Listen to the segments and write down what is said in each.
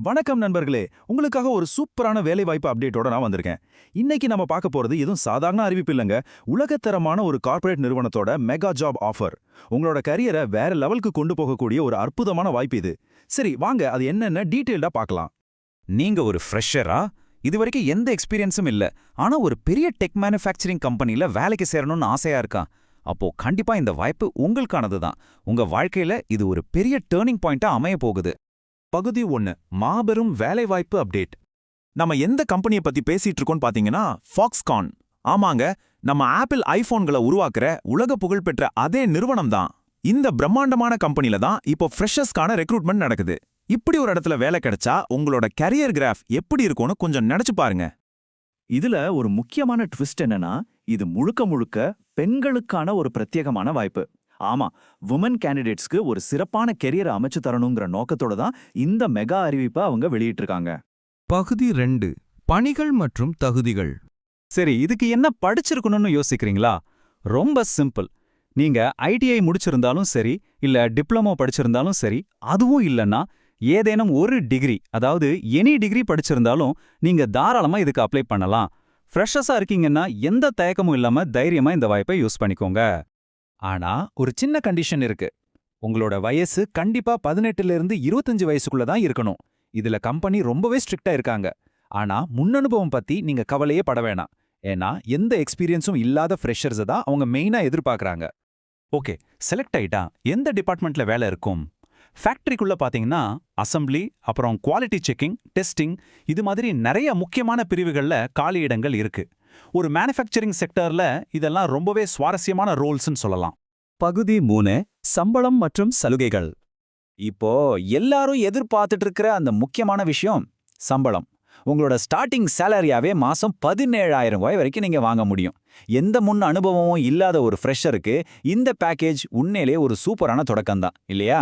வணக்கம் நண்பர்களே, உங்களுக்காக ஒரு சூப்பரான வேலைவாய்ப்பு அப்டேட்டோட நான் வந்திருக்கேன். இன்னைக்கு நம்ம பார்க்க போறது எதுவும் சாதாரண அறிவிப்பு இல்லைங்க. உலகத்தரமான ஒரு கார்ப்பரேட் நிறுவனத்தோட மெகா ஜாப் ஆஃபர். உங்களோட கரியரை வேற லெவலுக்கு கொண்டு போகக்கூடிய ஒரு அற்புதமான வாய்ப்பு இது. சரி வாங்க அது என்னென்ன டீட்டெயில்டா பார்க்கலாம். நீங்க ஒரு ஃப்ரெஷரா? இதுவரைக்கும் எந்த எக்ஸ்பீரியன்ஸும் இல்ல, ஆனா ஒரு பெரிய டெக் மேனுஃபேக்சரிங் கம்பெனில வேலைக்கு சேரணும்னு ஆசையா இருக்கா? அப்போ கண்டிப்பா இந்த வாய்ப்பு உங்களுக்கானது தான். உங்க வாழ்க்கையில இது ஒரு பெரிய டேர்னிங் பாயிண்டா அமைய போகுது. பகுதி 1 மாபெரும் வேலைவாய்ப்பு அப்டேட். நம்ம எந்த கம்பெனியை பத்தி பேசிட்டு இருக்கோம்னு பாத்தீங்கன்னா ஃபாக்ஸ்கான். ஆமாங்க, நம்ம ஆப்பிள் ஐபோன்களை உருவாக்குற உலக புகழ்பெற்ற அதே நிறுவனம் தான். இந்த பிரம்மாண்டமான கம்பெனில தான் இப்போ ஃப்ரெஷர்ஸ்க்கான ரெக்ரூட்மெண்ட் நடக்குது. இப்படி ஒரு இடத்துல வேலை கிடைச்சா உங்களோட கரியர் கிராஃப் எப்படி இருக்கும்னு கொஞ்சம் நினைச்சு பாருங்க. இதுல ஒரு முக்கியமான ட்விஸ்ட் என்னன்னா, இது முழுக்க முழுக்க பெண்களுக்கான ஒரு பிரத்யேகமான வாய்ப்பு. ஆமா, வுமன் கேண்டிடேட்ஸ்க்கு ஒரு சிறப்பான கெரியரை அமைச்சு தரணுங்கிற நோக்கத்தோட தான் இந்த மெகா அறிவிப்பை அவங்க வெளியிட்டிருக்காங்க. பகுதி 2 பணிகள் மற்றும் தகுதிகள். சரி, இதுக்கு என்ன படிச்சிருக்கணும்னு யோசிக்கிறீங்களா? ரொம்ப சிம்பிள். நீங்க ஐடிஐ முடிச்சிருந்தாலும் சரி, இல்ல டிப்ளமோ படிச்சிருந்தாலும் சரி, அதுவும் இல்லைன்னா ஏதேனும் ஒரு டிகிரி, அதாவது எனி டிகிரி படிச்சிருந்தாலும் நீங்க தாராளமா இதுக்கு அப்ளை பண்ணலாம். ஃப்ரெஷர்ஸா இருக்கீங்கன்னா எந்த தயக்கமும் இல்லாம தைரியமா இந்த வாய்ப்பை யூஸ் பண்ணிக்கோங்க. ஆனா ஒரு சின்ன கண்டிஷன் இருக்கு. உங்களோட வயசு கண்டிப்பா 18ல இருந்து 25 வயசுக்குள்ள தான் இருக்கணும். இதுல கம்பெனி ரொம்பவே ஸ்ட்ரிக்ட்டா இருக்காங்க. ஆனா முன்னனுபவம் பத்தி நீங்க கவலையே பட வேணாம். ஏன்னா எந்த எக்ஸ்பீரியன்ஸும் இல்லாத ஃப்ரெஷர்ஸை தான் அவங்க மெயினா எதிர்பார்க்கறாங்க. ஓகே, செலக்ட் ஆயிட்டா எந்த டிபார்ட்மெண்ட்ல வேலை இருக்கும்? ஃபேக்டரிக்குள்ள பாத்தீங்கன்னா அசம்பிளி, அப்புறம் குவாலிட்டி செக்கிங், டெஸ்டிங், இது மாதிரி நிறைய முக்கியமான பிரிவுகள்ல காலியிடங்கள் இருக்கு. ஒரு மேனுஃபேக்சரிங் செக்டர்ல இதெல்லாம் ரொம்பவே சுவாரஸ்யமான ரோல்ஸ்னு சொல்லலாம். பகுதி 3 சம்பளம் மற்றும் சலுகைகள். இப்போ எல்லாரும் எதிர்பார்த்துட்டு இருக்கிற அந்த முக்கியமான விஷயம் சம்பளம். உங்களோட ஸ்டார்டிங் சேலரியாவே மாசம் 17,000 ரூபாய் வரைக்கும் நீங்க வாங்க முடியும். எந்த முன் அனுபவமும் இல்லாத ஒரு ஃப்ரெஷருக்கு இந்த பேக்கேஜ் உண்மையிலேயே ஒரு சூப்பரான தொடக்கம்தான் இல்லையா?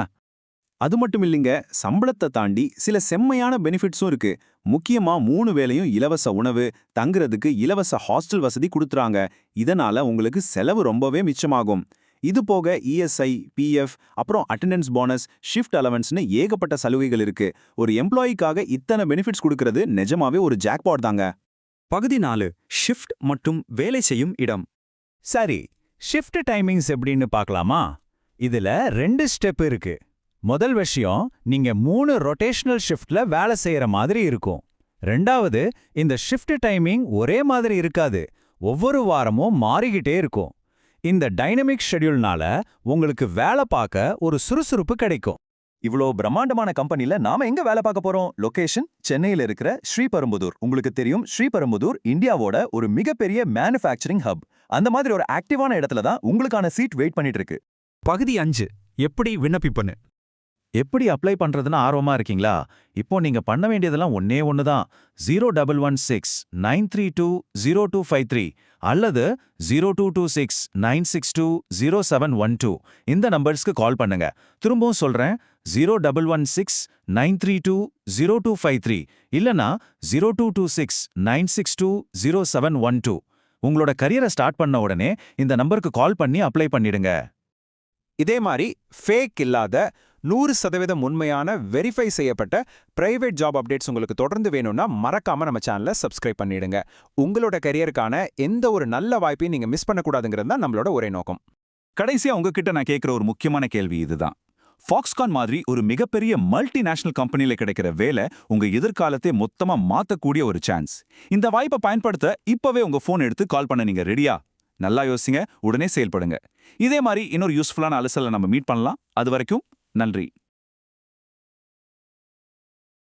அது மட்டும் இல்லைங்க, சம்பளத்தை தாண்டி சில செம்மையான பெனிஃபிட்ஸும் இருக்கு. முக்கியமா 3 வேளையும் இலவச உணவு, தங்குறதுக்கு இலவச ஹாஸ்டல் வசதி கொடுத்துறாங்க. இதனால உங்களுக்கு செலவு ரொம்பவே மிச்சமாகும். இது போக இஎஸ்ஐ, பிஎஃப், அப்புறம் அட்டெண்டன்ஸ் போனஸ், ஷிஃப்ட் அலவன்ஸ்னு ஏகப்பட்ட சலுகைகள் இருக்கு. ஒரு எம்ப்ளாயிக்காக இத்தனை பெனிஃபிட்ஸ் கொடுக்கறது நிஜமாவே ஒரு ஜாக்பாட் தாங்க. பகுதி 4 ஷிஃப்ட் மற்றும் வேலை செய்யும் இடம். சரி, ஷிஃப்ட் டைமிங்ஸ் எப்படின்னு பார்க்கலாமா? இதுல 2 ஸ்டெப் இருக்கு. முதல் விஷயம், நீங்க 3 ரொட்டேஷனல் ஷிஃப்ட்ல வேலை செய்யற மாதிரி இருக்கும். ரெண்டாவது, இந்த ஷிஃப்ட் டைமிங் ஒரே மாதிரி இருக்காது, ஒவ்வொரு வாரமும் மாறிக்கிட்டே இருக்கும். இந்த டைனமிக் ஷெட்யூல்னால உங்களுக்கு வேலை பார்க்க ஒரு சுறுசுறுப்பு கிடைக்கும். இவ்வளோ பிரம்மாண்டமான கம்பெனில நாம எங்க வேலை பார்க்க போறோம்? லொகேஷன் சென்னையில இருக்கிற ஸ்ரீபெரும்புதூர். உங்களுக்கு தெரியும், ஸ்ரீபெரும்புதூர் இந்தியாவோட ஒரு மிகப்பெரிய மேனுஃபேக்சரிங் ஹப். அந்த மாதிரி ஒரு ஆக்டிவான இடத்துல தான் உங்களுக்கான சீட் வெயிட் பண்ணிட்டு இருக்கு. பகுதி 5 எப்படி விண்ணப்பிப்பன்னு. எப்படி அப்ளை பண்றதுன்னு ஆர்வமா இருக்கீங்களா? இப்போ நீங்க பண்ண வேண்டியதெல்லாம் ஒன்னே ஒன்று தான். 0116-932-0253 அல்லது 0226-962-0712 இந்த நம்பர்ஸ்க்கு கால் பண்ணுங்க. திரும்பவும் சொல்றேன், 0116-932-0253 இல்லனா 0226-962-0712. உங்களோட கரியரை ஸ்டார்ட் பண்ண உடனே இந்த நம்பருக்கு கால் பண்ணி அப்ளை பண்ணிடுங்க. இதே மாதிரி ஃபேக் இல்லாத 100% உண்மையான வெரிஃபை செய்யப்பட்ட பிரைவேட் ஜாப் அப்டேட்ஸ் உங்களுக்கு தொடர்ந்து வேணும்னா மறக்காம நம்ம சேனலை சப்ஸ்கிரைப் பண்ணிடுங்க. உங்களோட கரியருக்கான எந்த ஒரு நல்ல வாய்ப்பையும் நீங்க மிஸ் பண்ணக்கூடாதுங்கிறது தான் நம்மளோட ஒரே நோக்கம். கடைசியா உங்ககிட்ட நான் கேட்கிற ஒரு முக்கியமான கேள்வி இதுதான். ஃபாக்ஸ்கான் மாதிரி ஒரு மிகப்பெரிய மல்டிநேஷனல் கம்பெனில கிடைக்கிற வேலை உங்க எதிர்காலத்தை மொத்தமா மாத்தக்கூடிய ஒரு சான்ஸ். இந்த வாய்ப்பை பயன்படுத்த இப்பவே உங்க போன் எடுத்து கால் பண்ண நீங்க ரெடியா? நல்லா யோசிங்க, உடனே செயல்படுங்க. இதே மாதிரி இன்னொரு யூஸ்ஃபுல்லான அலசலை நம்ம மீட் பண்ணலாம். அது வரைக்கும் நன்றி.